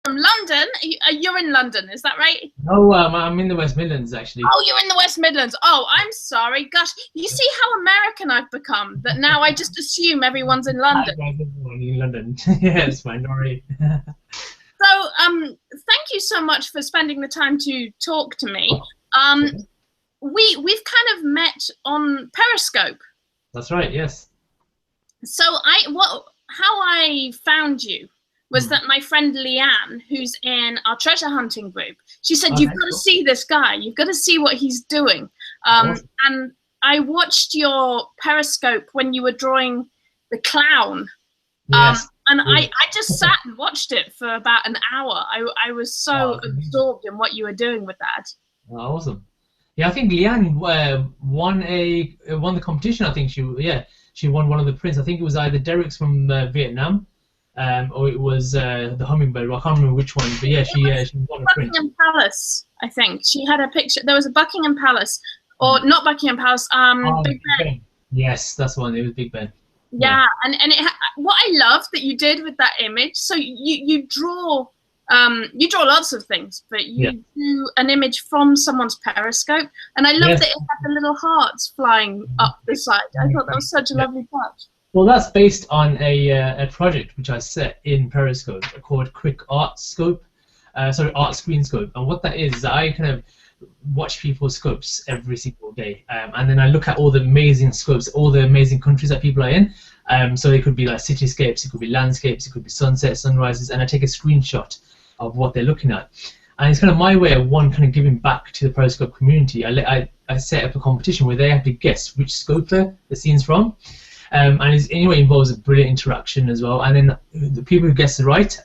from London. You're in London, is that right? No, I'm in the West Midlands actually. Oh, you're in the West Midlands. Oh, I'm sorry. Gosh, you see how American I've become that now I just assume everyone's in London. In London. Yeah, it's fine. Don't worry. So, thank you so much for spending the time to talk to me. We've kind of met on Periscope. That's right. Yes. So how I found you was that my friend Leanne, who's in our treasure hunting group, she said, you've got to see this guy. You've got to see what he's doing. Awesome. And I watched your Periscope when you were drawing the clown. Yes. And I just sat and watched it for about an hour. I was so absorbed in what you were doing with that. Awesome. Yeah, I think Leanne won the competition. I think she won one of the prints. I think it was either Derek's from Vietnam, or it was the hummingbird. I can't remember which one, but yeah, she won a print. Buckingham Palace, I think. She had a picture. There was a Buckingham Palace, or not Buckingham Palace. Big Ben. Yes, that's the one. It was Big Ben. Yeah, and what I love that you did with that image. So you draw lots of things, but you do an image from someone's Periscope, and I love that it had the little hearts flying up the side. I thought that was such a lovely touch. Well, that's based on a project which I set in Periscope called Quick Art Scope, Art Screen Scope, and what that is I kind of watch people's scopes every single day, and then I look at all the amazing scopes, all the amazing countries that people are in. So it could be like cityscapes, it could be landscapes, it could be sunsets, sunrises, and I take a screenshot of what they're looking at. And it's kind of my way of kind of giving back to the Periscope community. I set up a competition where they have to guess which scope the scene's from. And anyway, involves a brilliant interaction as well. And then the people who guess the right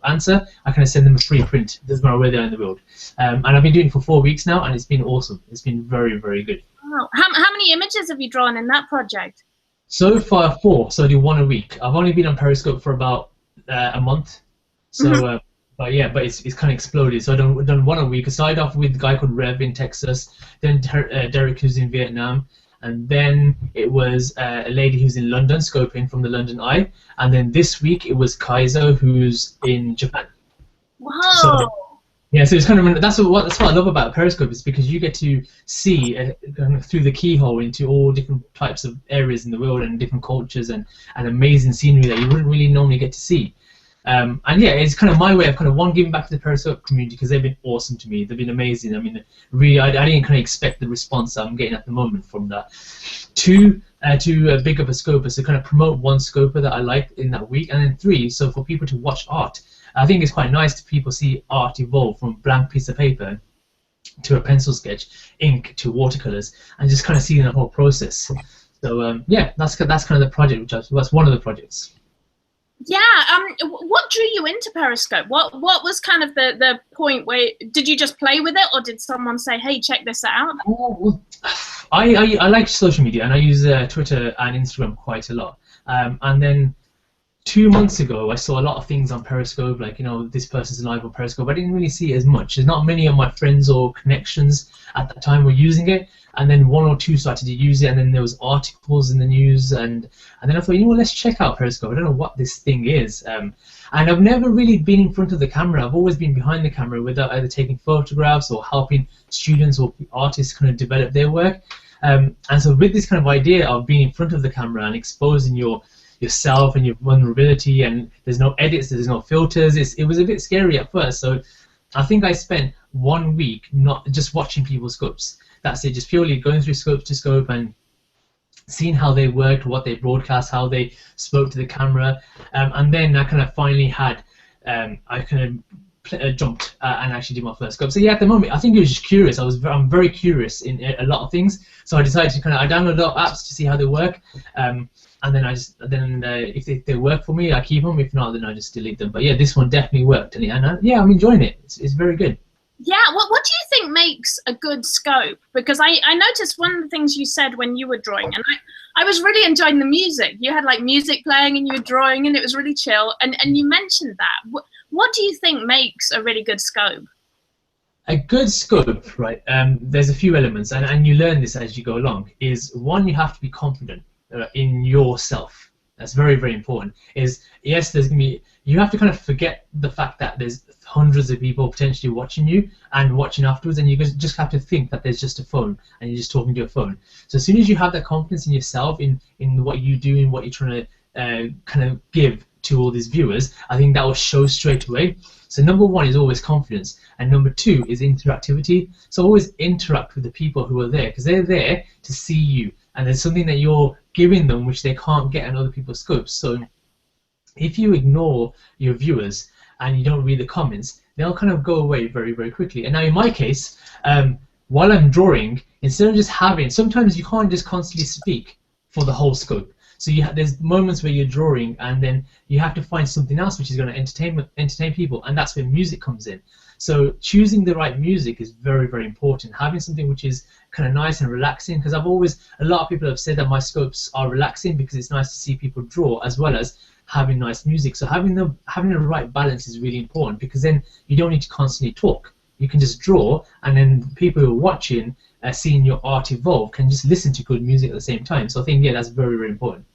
answer, I kind of send them a free print. It doesn't matter where they are in the world. And I've been doing it for 4 weeks now, and it's been awesome. It's been very, very good. Wow. How many images have you drawn in that project? So far 4, so I do 1 a week. I've only been on Periscope for about a month. So, but it's kind of exploded. So I've done 1 a week. I started off with a guy called Rev in Texas, then Derek who's in Vietnam, and then it was a lady who's in London, scoping from the London Eye, and then this week it was Kaiser who's in Japan. Wow. So, yeah, so it's kind of that's what I love about Periscope, is because you get to see kind of through the keyhole into all different types of areas in the world and different cultures and amazing scenery that you wouldn't really normally get to see. And yeah, it's kind of my way of giving back to the Periscope community, because they've been awesome to me. They've been amazing. I mean, really, I didn't kind of expect the response that I'm getting at the moment from that. Two, to big up a scoper, so kind of promote one scoper that I like in that week, and then 3, so for people to watch art. I think it's quite nice to people see art evolve from a blank piece of paper to a pencil sketch, ink to watercolors, and just kind of seeing the whole process. So yeah, that's kind of the project, that's one of the projects. Yeah. What drew you into Periscope? What was kind of the point where did you just play with it, or did someone say, "Hey, check this out"? I like social media, and I use Twitter and Instagram quite a lot. And then 2 months ago, I saw a lot of things on Periscope, like, this person's live on Periscope. I didn't really see it as much. There's not many of my friends or connections at that time were using it, and then 1 or 2 started to use it, and then there was articles in the news, and then I thought, let's check out Periscope. I don't know what this thing is. And I've never really been in front of the camera. I've always been behind the camera, without either taking photographs or helping students or artists kind of develop their work. And so with this kind of idea of being in front of the camera and exposing yourself and your vulnerability, and there's no edits, there's no filters, it was a bit scary at first. So I think I spent 1 week not just watching people's scopes. That's it, just purely going through scope to scope and seeing how they worked, what they broadcast, how they spoke to the camera, and then I kind of finally had I kind of jumped and actually did my first scope. So yeah, at the moment I think it was just curious. I'm very curious in a lot of things, so I decided to I download a lot of apps to see how they work, and then if they work for me, I keep them. If not, then I just delete them. But yeah, this one definitely worked, and yeah, I'm enjoying it. It's very good. Yeah, what do you think makes a good scope? Because I noticed one of the things you said when you were drawing, and I was really enjoying the music. You had like music playing and you were drawing, and it was really chill, and you mentioned that. What do you think makes a really good scope? A good scope, right, there's a few elements, and you learn this as you go along, is 1, you have to be confident in yourself. That's very, very important. Is yes, there's gonna be, you have to kind of forget the fact that there's hundreds of people potentially watching you and watching afterwards, and you just have to think that there's just a phone and you're just talking to your phone. So as soon as you have that confidence in yourself, in what you do and what you're trying to kind of give to all these viewers, I think that will show straight away. So number one is always confidence, and number two is interactivity. So always interact with the people who are there, because they're there to see you, and there's something that you're giving them which they can't get in other people's scopes. So if you ignore your viewers and you don't read the comments, they'll kind of go away very, very quickly. And now in my case, while I'm drawing, instead of just having, sometimes you can't just constantly speak for the whole scope. So there's moments where you're drawing, and then you have to find something else which is going to entertain people, and that's where music comes in. So choosing the right music is very, very important. Having something which is kind of nice and relaxing, because a lot of people have said that my scopes are relaxing because it's nice to see people draw as well as having nice music. So having the right balance is really important, because then you don't need to constantly talk. You can just draw, and then people who are watching, seeing your art evolve, can just listen to good music at the same time. So I think, yeah, that's very, very important.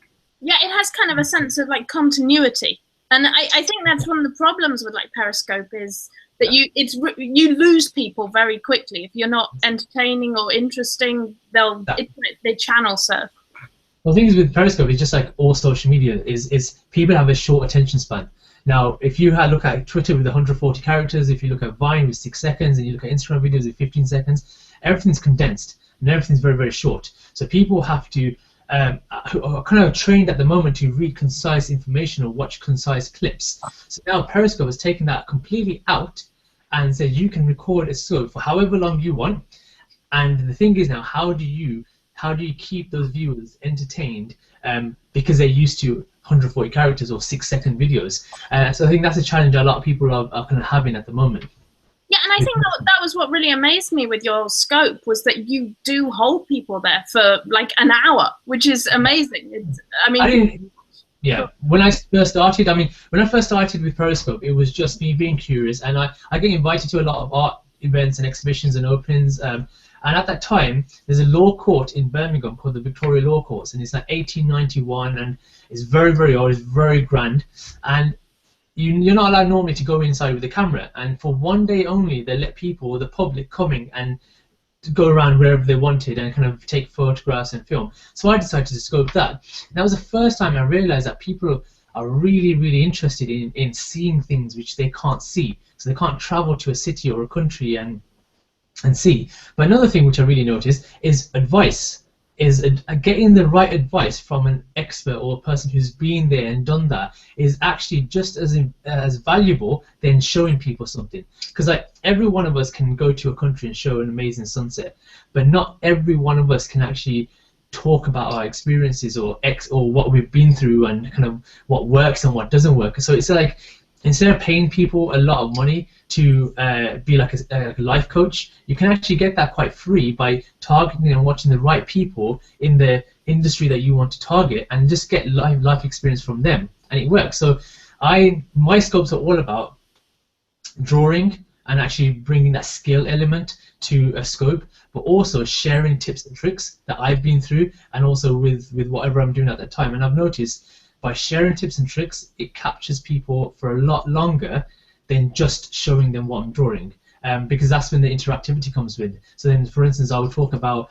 Yeah, it has kind of a sense of like continuity, and I think that's one of the problems with like Periscope is that you lose people very quickly if you're not entertaining or interesting. They channel surf. Well, the thing is with Periscope, it's just like all social media is people have a short attention span. Now, if you look at Twitter with 140 characters, if you look at Vine with 6 seconds, and you look at Instagram videos with 15 seconds, everything's condensed and everything's very, very short. So people have to are kind of trained at the moment to read concise information or watch concise clips. So now Periscope has taken that completely out and said you can record a scope for however long you want. And the thing is now, how do you keep those viewers entertained because they're used to 140 characters or 6-second videos? So I think that's a challenge a lot of people are kind of having at the moment. Yeah, and I think that was what really amazed me with your scope, was that you do hold people there for like an hour, which is amazing. When I first started with Periscope, it was just me being curious, and I get invited to a lot of art events and exhibitions and openings. And at that time, there's a law court in Birmingham called the Victoria Law Courts, and it's like 1891, and it's very, very old, it's very grand, and you're not allowed normally to go inside with a camera, and for one day only they let people, the public, coming and to go around wherever they wanted and kind of take photographs and film. So I decided to scope that. And that was the first time I realized that people are really, really interested in seeing things which they can't see. So they can't travel to a city or a country and see. But another thing which I really noticed is advice. Getting the right advice from an expert or a person who's been there and done that is actually just as valuable than showing people something. Because like every one of us can go to a country and show an amazing sunset, but not every one of us can actually talk about our experiences or what we've been through and kind of what works and what doesn't work. So it's like, instead of paying people a lot of money to be like a life coach, you can actually get that quite free by targeting and watching the right people in the industry that you want to target, and just get life experience from them, and it works. So my scopes are all about drawing and actually bringing that skill element to a scope, but also sharing tips and tricks that I've been through, and also with whatever I'm doing at that time. And I've noticed by sharing tips and tricks, it captures people for a lot longer than just showing them what I'm drawing, because that's when the interactivity comes with. So then, for instance, I would talk about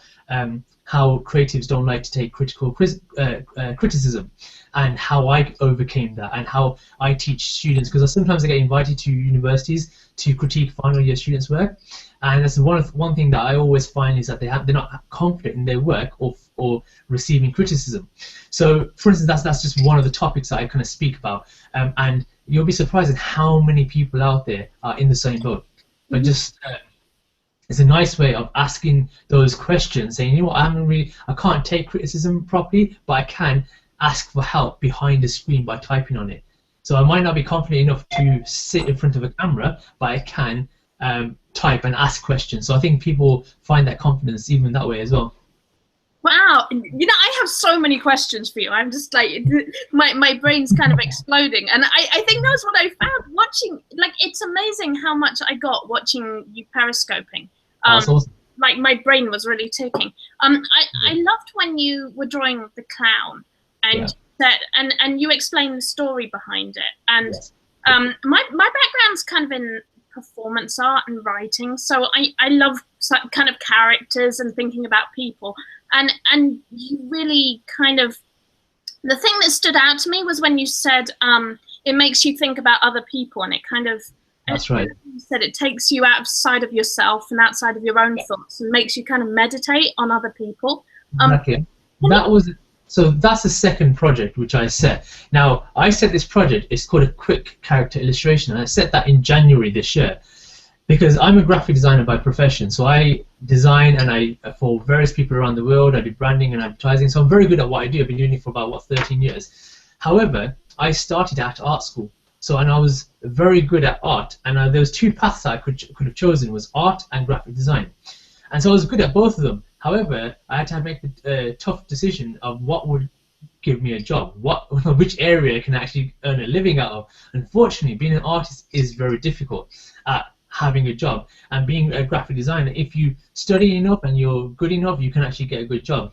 how creatives don't like to take critical criticism, and how I overcame that, and how I teach students, because sometimes I get invited to universities to critique final year students' work, and that's one thing that I always find is that they're not confident in their work or receiving criticism. So, for instance, that's just one of the topics that I kind of speak about, and you'll be surprised at how many people out there are in the same boat. But just it's a nice way of asking those questions, saying, you know what, I can't take criticism properly, but I can ask for help behind the screen by typing on it. So I might not be confident enough to sit in front of a camera, but I can type and ask questions. So I think people find that confidence even that way as well. Wow, you know, I have so many questions for you. I'm just like, my brain's kind of exploding, and I think that's what I found watching. Like, it's amazing how much I got watching you periscoping. Awesome. Like, my brain was really ticking. I loved when you were drawing the clown, and set, and you explain the story behind it. And Yes. my background's kind of in performance art and writing, so I love kind of characters and thinking about people. And you really kind of, the thing that stood out to me was when you said it makes you think about other people, and it kind of, that's right. You said it takes you outside of yourself and outside of your own thoughts, and makes you kind of meditate on other people. Exactly. So that's the second project which I set. Now, I set this project, it's called a quick character illustration, and I set that in January this year because I'm a graphic designer by profession. So I design for various people around the world. I do branding and advertising, so I'm very good at what I do. I've been doing it for about 13 years. However, I started at art school, and I was very good at art, and there was two paths I could have chosen, was art and graphic design, and so I was good at both of them. However, I had to make a tough decision of what would give me a job, which area I can actually earn a living out of. Unfortunately, being an artist is very difficult at having a job, and being a graphic designer, if you study enough and you're good enough, you can actually get a good job.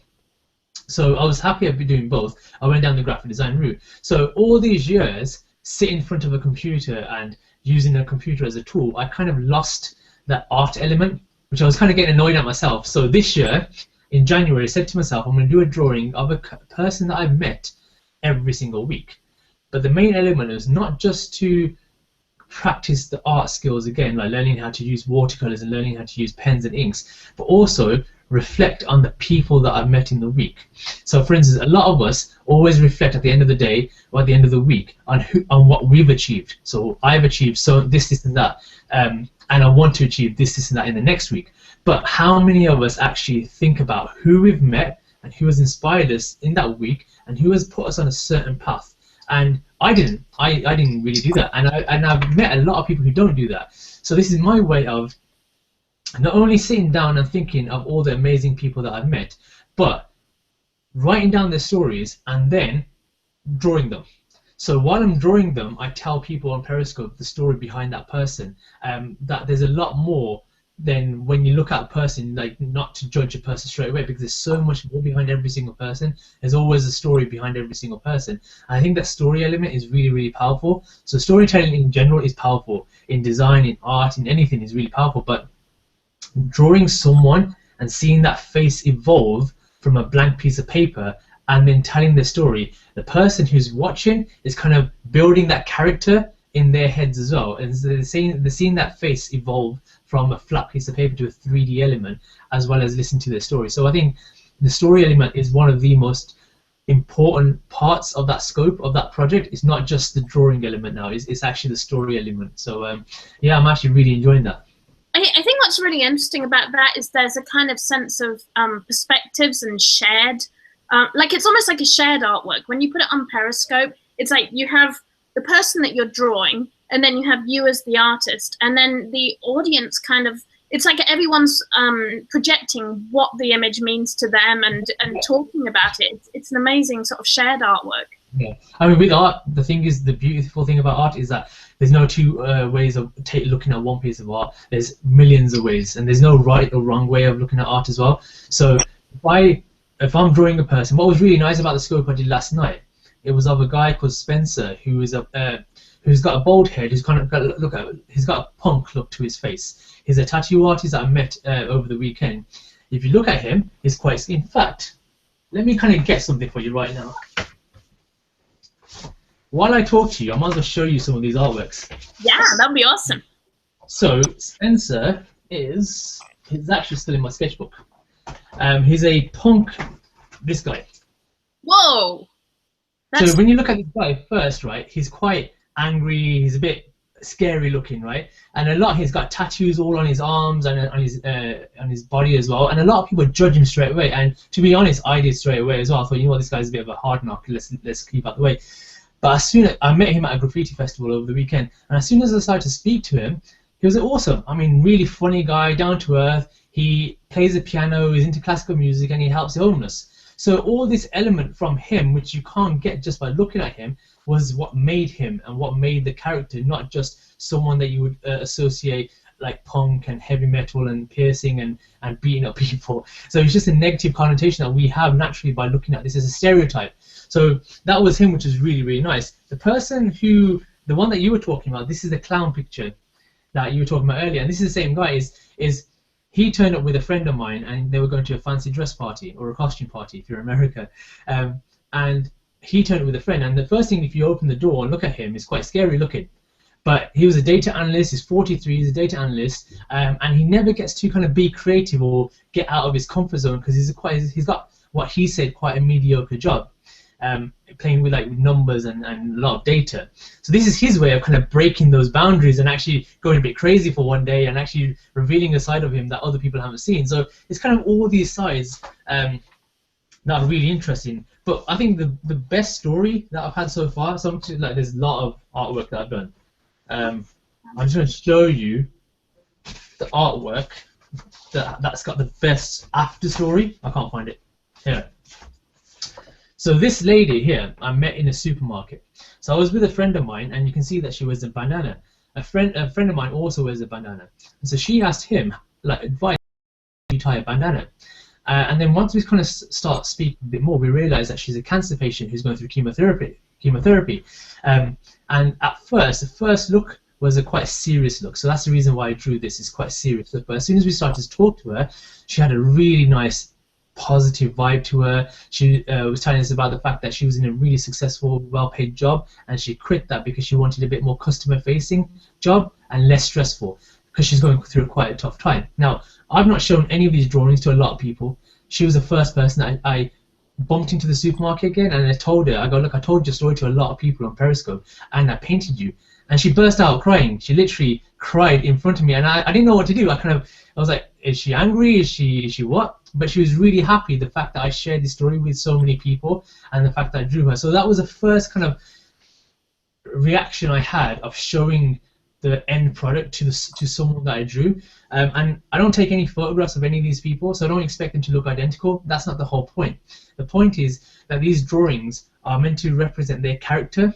So I was happy I'd be doing both. I went down the graphic design route. So all these years, sitting in front of a computer and using a computer as a tool, I kind of lost that art element, which I was kind of getting annoyed at myself. So this year, in January, I said to myself, I'm going to do a drawing of a person that I've met every single week. But the main element is not just to practice the art skills again, like learning how to use watercolors and learning how to use pens and inks, but also reflect on the people that I've met in the week. So for instance, a lot of us always reflect at the end of the day or at the end of the week on what we've achieved. So I've achieved this and that, and I want to achieve this and that in the next week. But how many of us actually think about who we've met and who has inspired us in that week and who has put us on a certain path? And I didn't really do that, and I've met a lot of people who don't do that. So this is my way of not only sitting down and thinking of all the amazing people that I've met, but writing down their stories and then drawing them. So while I'm drawing them, I tell people on Periscope the story behind that person. That there's a lot more than when you look at a person, like not to judge a person straight away, because there's so much more behind every single person. There's always a story behind every single person. And I think that story element is really, really powerful. So storytelling in general is powerful. In design, in art, in anything is really powerful. But drawing someone and seeing that face evolve from a blank piece of paper and then telling the story, the person who's watching is kind of building that character in their heads as well, and so they're seeing that face evolve from a flat piece of paper to a 3D element, as well as listen to their story. So I think the story element is one of the most important parts of that scope of that project. It's not just the drawing element now, it's actually the story element. So yeah, I'm actually really enjoying that. I think what's really interesting about that is there's a kind of sense of perspectives and shared, like it's almost like a shared artwork. When you put it on Periscope, it's like you have the person that you're drawing, and then you have you as the artist, and then the audience kind of, it's like everyone's projecting what the image means to them and talking about it. It's an amazing sort of shared artwork. Yeah, I mean, with art, the thing is, the beautiful thing about art is that there's no two ways of looking at one piece of art. There's millions of ways, and there's no right or wrong way of looking at art as well. So if I'm drawing a person, what was really nice about the scope I did last night, it was of a guy called Spencer who's got a bald head, he's got a punk look to his face. He's a tattoo artist that I met over the weekend. If you look at him, he's quite, in fact, let me kind of get something for you right now. While I talk to you, I might as well show you some of these artworks. Yeah, that'd be awesome. So Spencer he's actually still in my sketchbook. He's a punk, this guy. Whoa! So when you look at this guy first, right, he's quite angry, he's a bit scary looking, right? And he's got tattoos all on his arms and on his body as well. And a lot of people judge him straight away. And to be honest, I did straight away as well. I thought, you know what, this guy's a bit of a hard knock. Let's keep out the way. But as soon as I met him at a graffiti festival over the weekend, and as soon as I started to speak to him, he was awesome. I mean, really funny guy, down to earth. He plays the piano, he's into classical music, and he helps the homeless. So all this element from him, which you can't get just by looking at him, was what made him and what made the character, not just someone that you would associate like punk and heavy metal and piercing and beating up people. So it's just a negative connotation that we have naturally by looking at this as a stereotype. So that was him, which was really, really nice. The one that you were talking about, this is the clown picture that you were talking about earlier, and this is the same guy. Is he turned up with a friend of mine, and they were going to a fancy dress party or a costume party if you're in America, and he turned up with a friend. And the first thing, if you open the door and look at him, is quite scary looking. But he was a data analyst. He's 43. He's a data analyst, and he never gets to kind of be creative or get out of his comfort zone because he's got what he said quite a mediocre job. Playing with like numbers and a lot of data. So this is his way of kind of breaking those boundaries and actually going a bit crazy for one day and actually revealing a side of him that other people haven't seen. So it's kind of all these sides that are really interesting. But I think the best story that I've had so far, like there's a lot of artwork that I've done. I'm just going to show you the artwork that's got the best after story. I can't find it. Here. So this lady here, I met in a supermarket. So I was with a friend of mine, and you can see that she wears a bandana. A friend of mine also wears a bandana. And so she asked him, like, advice, you tie a bandana. And then once we kind of start speaking a bit more, we realize that she's a cancer patient who's going through chemotherapy. And at first, the first look was a quite serious look. So that's the reason why I drew this. It's quite serious look. But as soon as we started to talk to her, she had a really nice positive vibe to her. She was telling us about the fact that she was in a really successful, well-paid job, and she quit that because she wanted a bit more customer-facing job and less stressful because she's going through quite a tough time. Now, I've not shown any of these drawings to a lot of people. She was the first person that I bumped into the supermarket again, and I told her, I go, look, I told your story to a lot of people on Periscope, and I painted you. And she burst out crying. She literally cried in front of me, and I didn't know what to do. I was like, is she angry? Is she what? But she was really happy, the fact that I shared this story with so many people and the fact that I drew her. So that was the first kind of reaction I had of showing the end product to someone that I drew. And I don't take any photographs of any of these people, so I don't expect them to look identical. That's not the whole point. The point is that these drawings are meant to represent their character.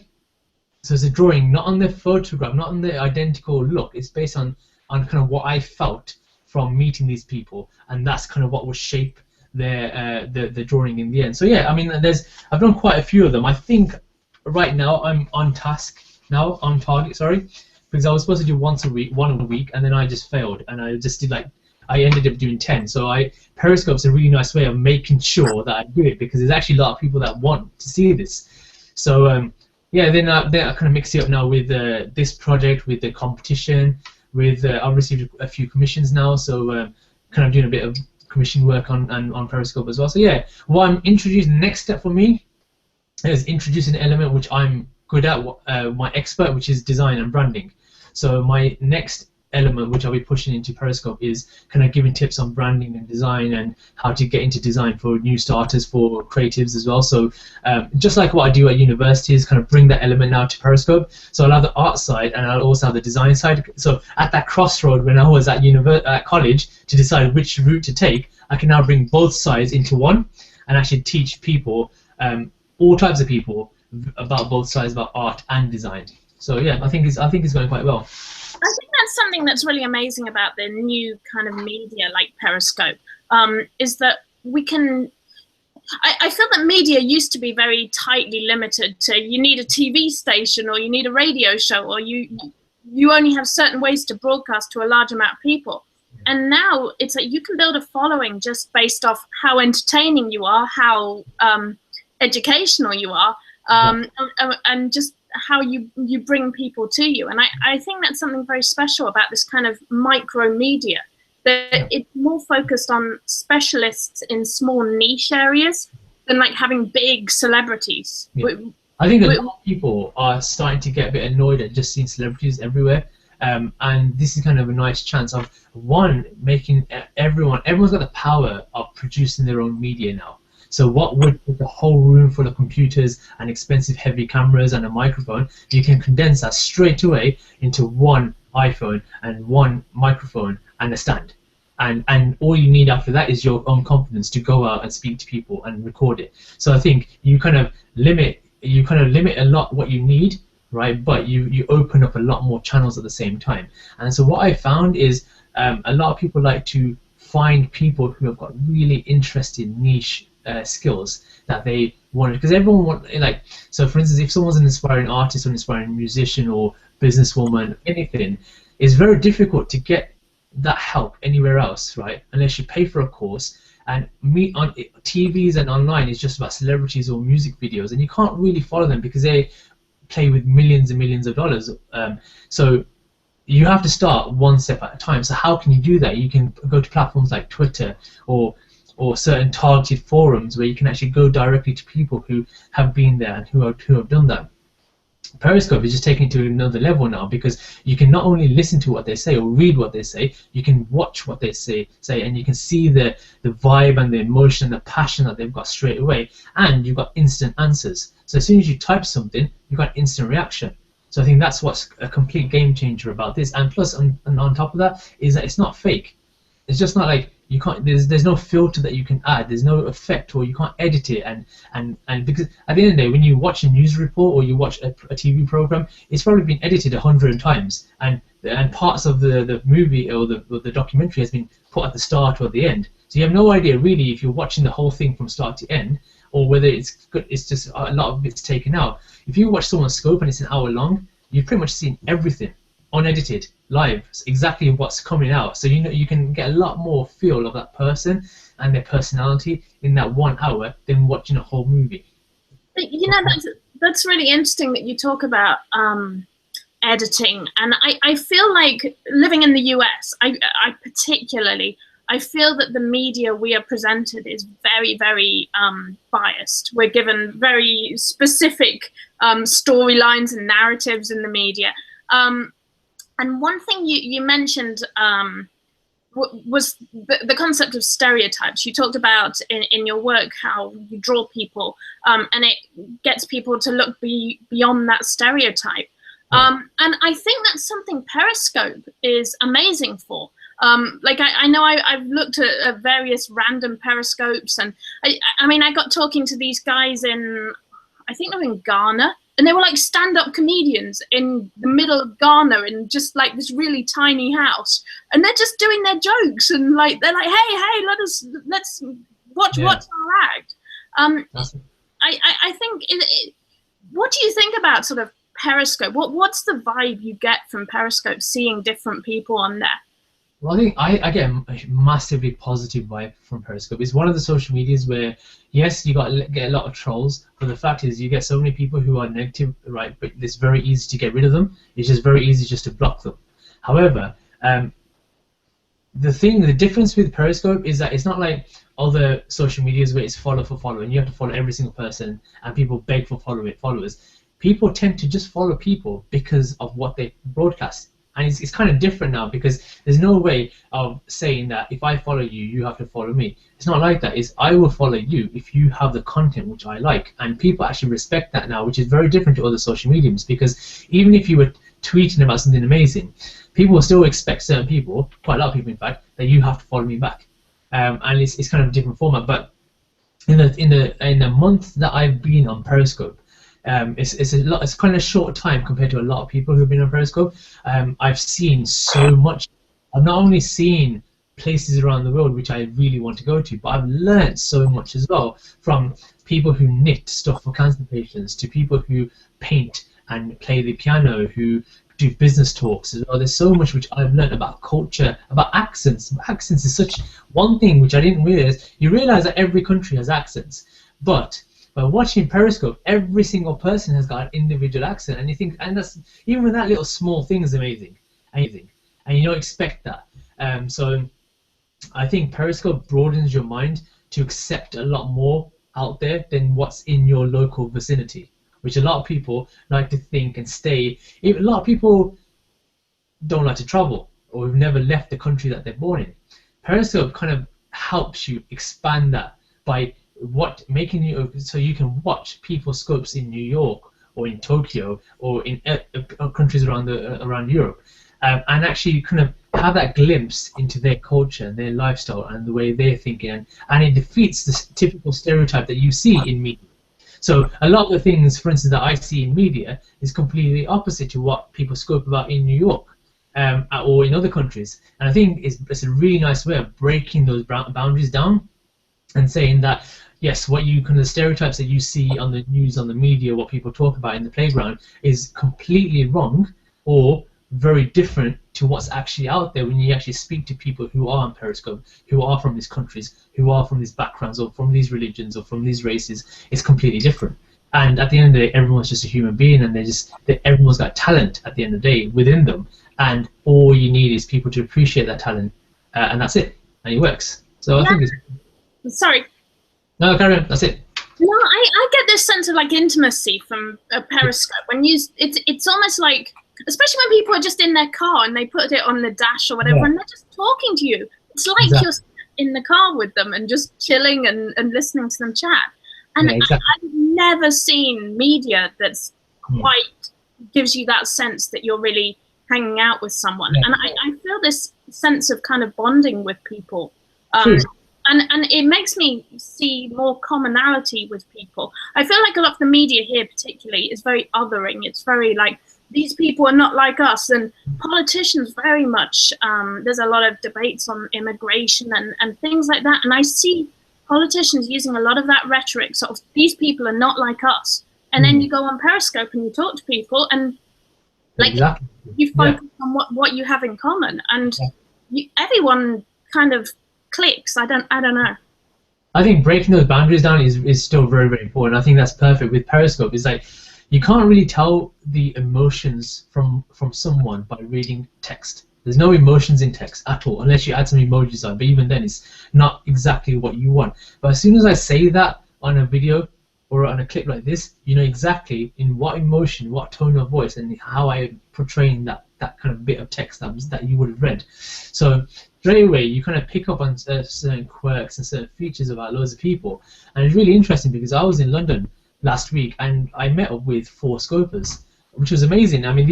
So it's a drawing, not on the photograph, not on the identical look. It's based on kind of what I felt from meeting these people, and that's kind of what will shape the drawing in the end. So yeah, I mean, I've done quite a few of them. I think right now I'm on target, sorry, because I was supposed to do one a week, and then I just failed, and I just did I ended up doing 10. So Periscope's a really nice way of making sure that I do it, because there's actually a lot of people that want to see this. So yeah, then I kind of mix it up now with this project, with the competition. I've received a few commissions now, so kind of doing a bit of commission work on Periscope as well. So yeah, what I'm introducing, next step for me is introducing an element which I'm good at, my expert, which is design and branding. So my next element which I'll be pushing into Periscope is kind of giving tips on branding and design and how to get into design for new starters, for creatives as well. So just like what I do at universities, kind of bring that element now to Periscope. So I'll have the art side and I'll also have the design side. So at that crossroad when I was at college to decide which route to take, I can now bring both sides into one and actually teach people, all types of people, about both sides, about art and design. So yeah, I think it's going quite well. I think that's something that's really amazing about the new kind of media like Periscope, is that we can, I feel that media used to be very tightly limited to, you need a TV station or you need a radio show, or you only have certain ways to broadcast to a large amount of people. And now it's like you can build a following just based off how entertaining you are, how educational you are, and just how you bring people to you. And I think that's something very special about this kind of micro media, that it's more focused on specialists in small niche areas than like having big celebrities. Yeah. I think a lot of people are starting to get a bit annoyed at just seeing celebrities everywhere, and this is kind of a nice chance of making everyone's got the power of producing their own media now. So what would the whole room full of computers and expensive heavy cameras and a microphone, you can condense that straight away into one iPhone and one microphone and a stand. And all you need after that is your own confidence to go out and speak to people and record it. So I think you kind of limit a lot what you need, right? But you open up a lot more channels at the same time. And so what I found is a lot of people like to find people who have got really interesting niche skills that they want it, because everyone want, like, so for instance, if someone's an inspiring artist or an inspiring musician or businesswoman, anything, it's very difficult to get that help anywhere else, right? Unless you pay for a course. And meet on TVs and online is just about celebrities or music videos, and you can't really follow them because they play with millions and millions of dollars. So you have to start one step at a time. So how can you do that? You can go to platforms like Twitter or certain targeted forums where you can actually go directly to people who have been there and who have done that. Periscope is just taking it to another level now, because you can not only listen to what they say or read what they say, you can watch what they say, and you can see the vibe and the emotion and the passion that they've got straight away, and you've got instant answers. So as soon as you type something, you've got instant reaction. So I think that's what's a complete game changer about this. And plus, on top of that, is that it's not fake. It's just not like you can't. There's no filter that you can add. There's no effect, or you can't edit it. And because at the end of the day, when you watch a news report or you watch a TV program, it's probably been edited 100 times, and parts of the movie or the documentary has been put at the start or at the end. So you have no idea really if you're watching the whole thing from start to end, or whether it's good. It's just a lot of it's taken out. If you watch someone's scope and it's an hour long, you've pretty much seen everything, unedited, live, exactly what's coming out. So you can get a lot more feel of that person and their personality in that 1 hour than watching a whole movie. That's really interesting that you talk about editing, and I feel like living in the US, I particularly, I feel that the media we are presented is very, very biased. We're given very specific storylines and narratives in the media. And one thing you mentioned was the concept of stereotypes. You talked about in your work how you draw people, and it gets people to look beyond that stereotype. And I think that's something Periscope is amazing for. Like I know I've looked at various random Periscopes, and I mean I got talking to these guys in, I think they're in Ghana, and they were like stand-up comedians in the middle of Ghana in just like this really tiny house, and they're just doing their jokes, and like they're like, hey, let's watch our act. I think what do you think about sort of Periscope? What's the vibe you get from Periscope, seeing different people on there? Well, I think I get a massively positive vibe from Periscope. It's one of the social medias where, yes, you get a lot of trolls, but the fact is you get so many people who are negative, right? But it's very easy to get rid of them. It's just very easy just to block them. However, the difference with Periscope is that it's not like other social medias where it's follow for follow, and you have to follow every single person, and people beg for followers. People tend to just follow people because of what they broadcast. And it's kind of different now, because there's no way of saying that if I follow you, you have to follow me. It's not like that. It's I will follow you if you have the content which I like. And people actually respect that now, which is very different to other social mediums, because even if you were tweeting about something amazing, people will still expect certain people, quite a lot of people in fact, that you have to follow me back. And it's kind of a different format. But in the month that I've been on Periscope, it's kind of a short time compared to a lot of people who've been on Periscope. I've seen so much. I've not only seen places around the world which I really want to go to, but I've learned so much as well, from people who knit stuff for cancer patients to people who paint and play the piano, who do business talks as well. There's so much which I've learned about culture, about accents. Accents is such one thing which I didn't realize. You realize that every country has accents, but by watching Periscope, every single person has got an individual accent, and you think, and that's even that little small thing is amazing, and you don't expect that. So I think Periscope broadens your mind to accept a lot more out there than what's in your local vicinity, which a lot of people like to think and stay. Even a lot of people don't like to travel, or have never left the country that they're born in. Periscope kind of helps you expand that by making you so you can watch people's scopes in New York or in Tokyo or in countries around Europe, and actually kind of have that glimpse into their culture and their lifestyle and the way they're thinking, and it defeats the typical stereotype that you see in media. So a lot of the things, for instance, that I see in media is completely opposite to what people scope about in New York or in other countries, and I think it's a really nice way of breaking those boundaries down and saying that yes, what you kind of stereotypes that you see on the news, on the media, what people talk about in the playground is completely wrong or very different to what's actually out there when you actually speak to people who are on Periscope, who are from these countries, who are from these backgrounds or from these religions or from these races. It's completely different. And at the end of the day, everyone's just a human being, and everyone's got talent at the end of the day within them. And all you need is people to appreciate that talent, and that's it, and it works. So I think it's... Sorry. No, carry on. That's it. No, I get this sense of like intimacy from a Periscope. When it's almost like, especially when people are just in their car and they put it on the dash or whatever, and they're just talking to you. It's like you're in the car with them and just chilling and listening to them chat. And I've never seen media that's quite gives you that sense that you're really hanging out with someone. And I feel this sense of kind of bonding with people. And it makes me see more commonality with people. I feel like a lot of the media here particularly is very othering. It's very like, these people are not like us. And politicians very much, there's a lot of debates on immigration and things like that. And I see politicians using a lot of that rhetoric, sort of, these people are not like us. And then you go on Periscope and you talk to people and like you focus on what you have in common. And everyone kind of clicks. I don't know. I think breaking those boundaries down is still very, very important. I think that's perfect with Periscope. It's like you can't really tell the emotions from someone by reading text. There's no emotions in text at all, unless you add some emojis on, but even then it's not exactly what you want. But as soon as I say that on a video or on a clip like this, you know exactly in what emotion, what tone of voice, and how I'm portraying that kind of bit of text that you would have read. So straight away you kind of pick up on certain quirks and certain features about loads of people. And it's really interesting because I was in London last week and I met up with 4 scopers, which was amazing. I mean,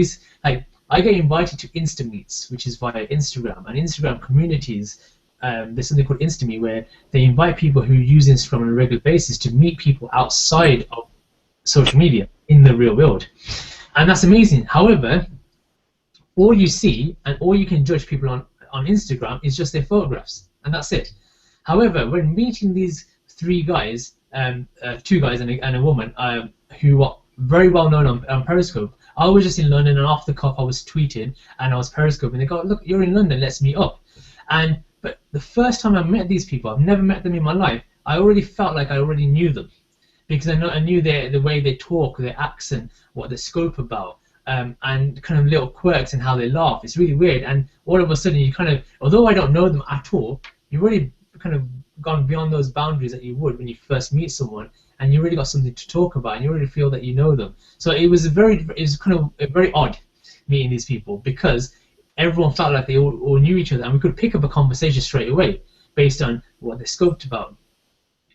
I get invited to Insta Meets, which is via Instagram, and Instagram communities. There's something called InstaMeet where they invite people who use Instagram on a regular basis to meet people outside of social media in the real world, and that's amazing. However, all you see and all you can judge people on Instagram is just their photographs, and that's it. However, when meeting these 3 guys, 2 guys and a woman, who are very well known on Periscope, I was just in London and off the cuff I was tweeting and I was Periscoping, and they go, look, you're in London, let's meet up. But the first time I met these people, I've never met them in my life, I already felt like I already knew them, because I knew the way they talk, their accent, what they scope about, and kind of little quirks and how they laugh. It's really weird, and all of a sudden you kind of, although I don't know them at all, you've already kind of gone beyond those boundaries that you would when you first meet someone, and you already got something to talk about, and you already feel that you know them. So it was kind of a very odd meeting these people, because everyone felt like they all knew each other, and we could pick up a conversation straight away based on what they scoped about,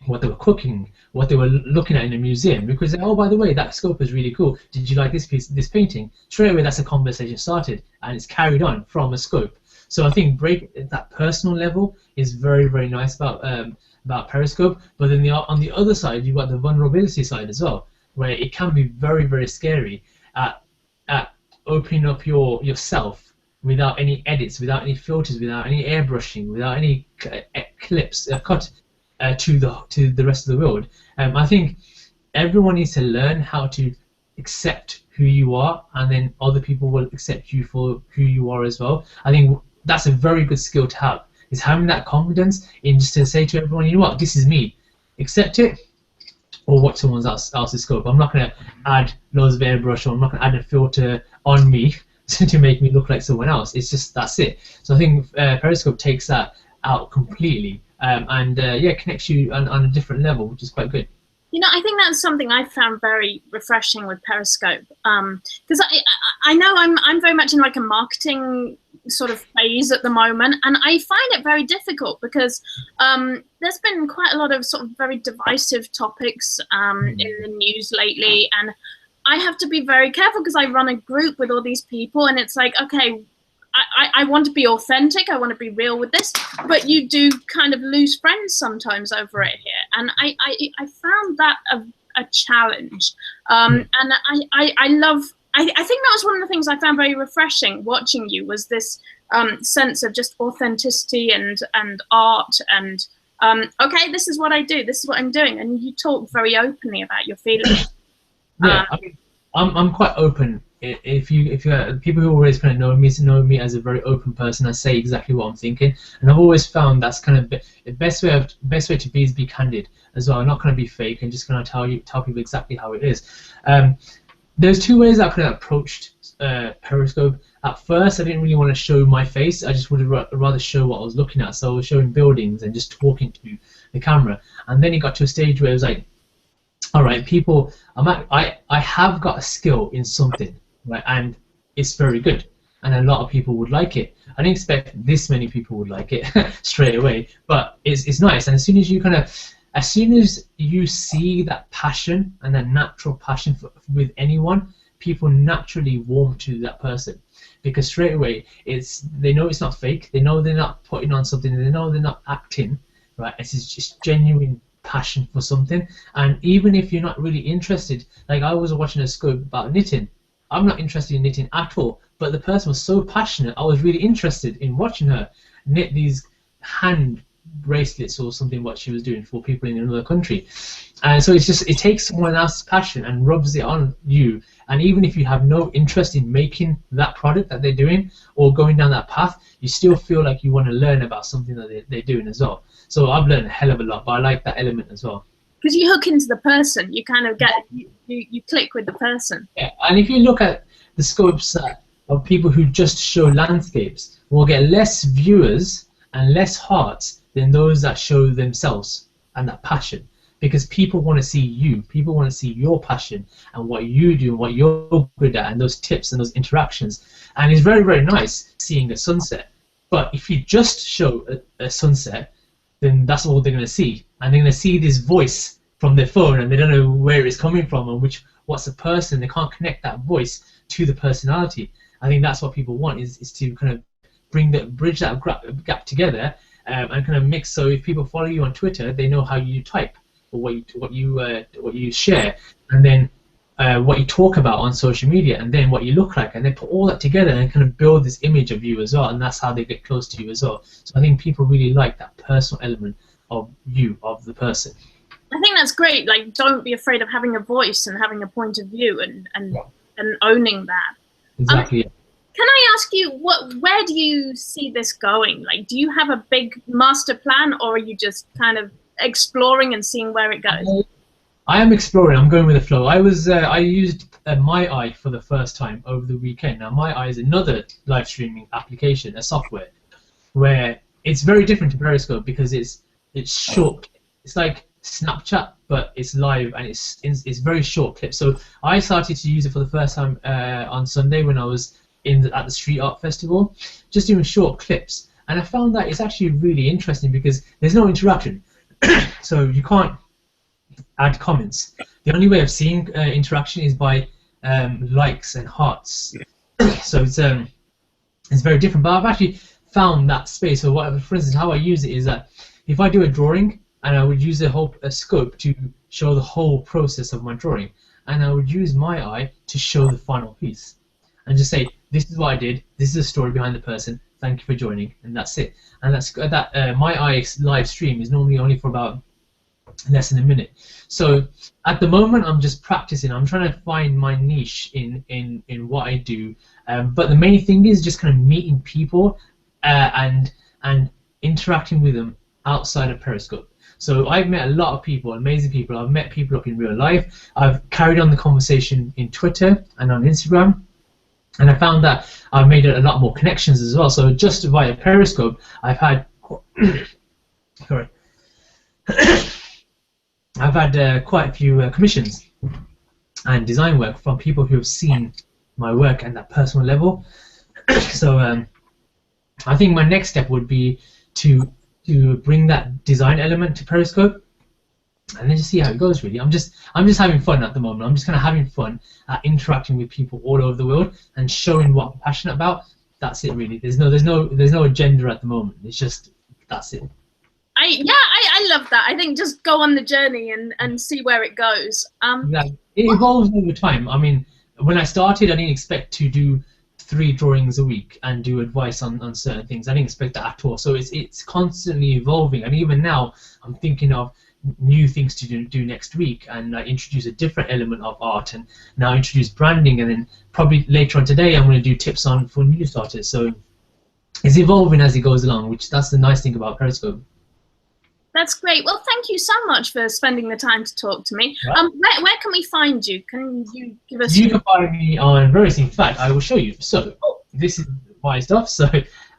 what they were cooking, what they were looking at in a museum. Because, oh, by the way, that scope is really cool. Did you like this piece, this painting? Straight away, that's a conversation started, and it's carried on from a scope. So I think that personal level is very, very nice about Periscope. But then on the other side, you've got the vulnerability side as well, where it can be very, very scary at opening up yourself without any edits, without any filters, without any airbrushing, without any clips cut to the rest of the world. I think everyone needs to learn how to accept who you are, and then other people will accept you for who you are as well. I think that's a very good skill to have, is having that confidence in just to say to everyone, you know what, this is me, accept it, or watch someone else's scope. I'm not going to add loads of airbrush, or I'm not going to add a filter on me to make me look like someone else. It's just, that's it. So I think Periscope takes that out completely, and connects you on a different level, which is quite good. You know, I think that's something I found very refreshing with Periscope, because I know I'm very much in like a marketing sort of phase at the moment, and I find it very difficult because there's been quite a lot of sort of very divisive topics in the news lately, and I have to be very careful because I run a group with all these people, and it's like, okay, I want to be authentic, I want to be real with this, but you do kind of lose friends sometimes over it here, and I found that a challenge, and I think that was one of the things I found very refreshing watching you, was this sense of just authenticity and art, and okay, this is what I do, this is what I'm doing, and you talk very openly about your feelings. Yeah, I mean, I'm quite open. If you people who always kind of know me as a very open person, I say exactly what I'm thinking, and I've always found that's kind of the best way to be is be candid as well. I'm not going to be fake and just kind of tell people exactly how it is. There's two ways I could have approached Periscope. At first, I didn't really want to show my face. I just would rather show what I was looking at. So I was showing buildings and just talking to the camera. And then it got to a stage where it was like, all right, people, I have got a skill in something, right, and it's very good, and a lot of people would like it. I didn't expect this many people would like it straight away, but it's nice. And as soon as you see that passion and that natural passion with anyone, people naturally warm to that person, because straight away they know it's not fake. They know they're not putting on something. They know they're not acting, right? It's just genuine passion for something. And even if you're not really interested, like I was watching a scope about knitting. I'm not interested in knitting at all, but the person was so passionate. I was really interested in watching her knit these hand bracelets or something, what she was doing for people in another country. And so it takes someone else's passion and rubs it on you. And even if you have no interest in making that product that they're doing or going down that path, you still feel like you want to learn about something that they're doing as well. So I've learned a hell of a lot, but I like that element as well. Because you hook into the person, you kind of get, you click with the person. Yeah, and if you look at the scopes of people who just show landscapes, will get less viewers and less hearts than those that show themselves and that passion. Because people want to see you, people want to see your passion and what you do and what you're good at and those tips and those interactions. And it's very, very nice seeing a sunset. But if you just show a sunset, then that's all they're going to see. And they're going to see this voice from their phone and they don't know where it's coming from and what's the person. They can't connect that voice to the personality. I think that's what people want, is to kind of bridge that gap together and kind of mix. So if people follow you on Twitter, they know how you type or what you share, and then what you talk about on social media, and then what you look like, and they put all that together and kind of build this image of you as well, and that's how they get close to you as well. So I think people really like that personal element of you, of the person. I think that's great. Like, don't be afraid of having a voice and having a point of view and owning that. Exactly. Can I ask you, where do you see this going? Like, do you have a big master plan, or are you just kind of exploring and seeing where it goes? I am exploring. I'm going with the flow. I used My Eye for the first time over the weekend. Now, My Eye is another live streaming application, a software, where it's very different to Periscope because it's short. It's like Snapchat, but it's live and it's very short clips. So I started to use it for the first time on Sunday when I was at the Street Art Festival, just doing short clips, and I found that it's actually really interesting because there's no interaction. So you can't add comments. The only way of seeing interaction is by likes and hearts. So it's very different. But I've actually found that space. So for instance, how I use it is that if I do a drawing, and I would use a scope to show the whole process of my drawing, and I would use My Eye to show the final piece, and just say, this is what I did, this is the story behind the person, thank you for joining, and that's it. And that My Eye live stream is normally only for about less than a minute. So at the moment I'm just practicing. I'm trying to find my niche in what I do, but the main thing is just kind of meeting people and interacting with them outside of Periscope. So I've met a lot of people, amazing people. I've met people up in real life. I've carried on the conversation in Twitter and on Instagram, and I found that I've made a lot more connections as well. So just via Periscope, I've had sorry. I've had quite a few commissions and design work from people who have seen my work at that personal level. So I think my next step would be to bring that design element to Periscope, and then just see how it goes. Really, I'm just having fun at the moment. I'm just kind of having fun at interacting with people all over the world and showing what I'm passionate about. That's it, really. There's no agenda at the moment. It's just that's it. I love that. I think just go on the journey and see where it goes. Yeah, it evolves over time. I mean, when I started, I didn't expect to do 3 drawings a week and do advice on certain things. I didn't expect that at all. So it's constantly evolving, and even now I'm thinking of new things to do next week, and introduce a different element of art, and now introduce branding, and then probably later on today I'm going to do tips on for new starters. So it's evolving as it goes along, which that's the nice thing about Periscope. That's great. Well, thank you so much for spending the time to talk to me. Yeah. Where can we find you? Can you give us? You can find me on various. In fact, I will show you. So this is my stuff. So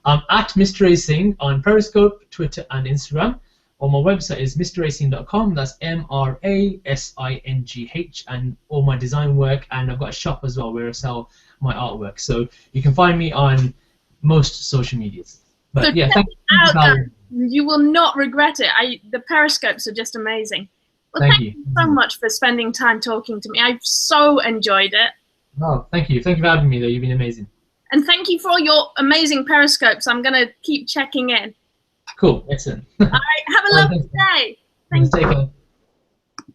I'm at Mr Amrit Singh on Periscope, Twitter, and Instagram. Or my website is mrasingh.com. That's MRASINGH, and all my design work. And I've got a shop as well where I sell my artwork. So you can find me on most social medias. But so yeah, thank you. You will not regret it. The Periscopes are just amazing. Well, thank you so much for spending time talking to me. I've so enjoyed it. Oh, thank you. Thank you for having me, though. You've been amazing. And thank you for all your amazing Periscopes. I'm going to keep checking in. Cool. Excellent. All right. Have a lovely day. Thank you.